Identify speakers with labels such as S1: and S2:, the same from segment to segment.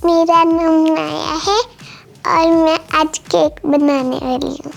S1: मेरा नाम नाया है और मैं आज केक बनाने वाली हूँ।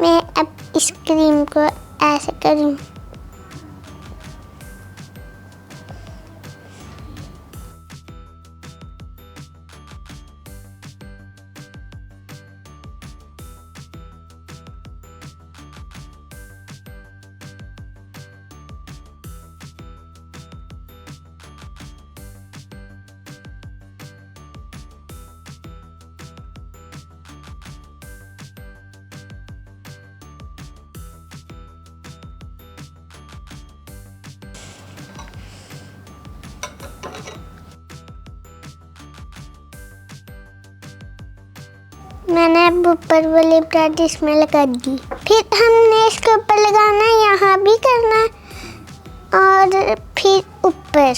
S1: मैं अब इस क्रीम को ऐसे करूँ। मैंने अब ऊपर वाली ब्रेड इसमें लगा दी। फिर हमने इसके ऊपर लगाना, यहाँ भी करना और फिर ऊपर।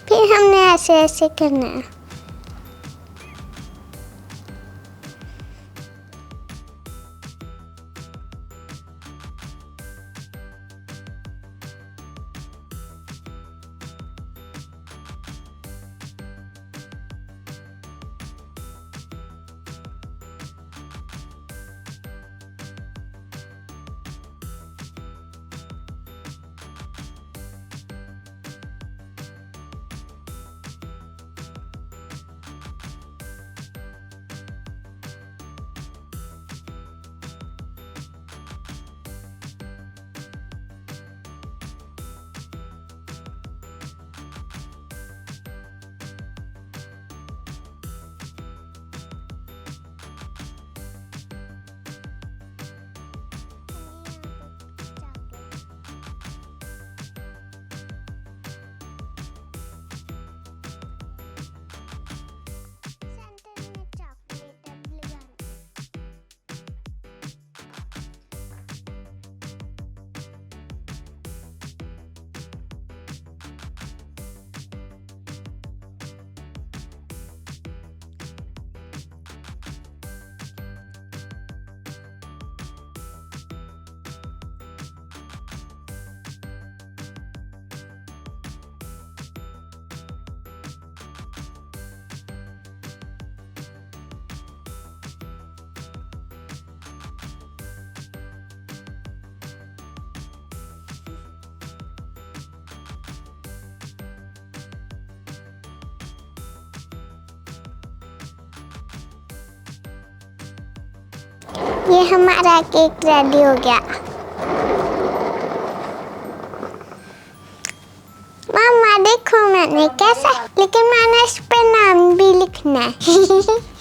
S1: फिर हमने ऐसे ऐसे करना है। ये हमारा केक रेडी हो गया। मामा देखो मैंने कैसा, लेकिन मैंने इस पे नाम भी लिखना है।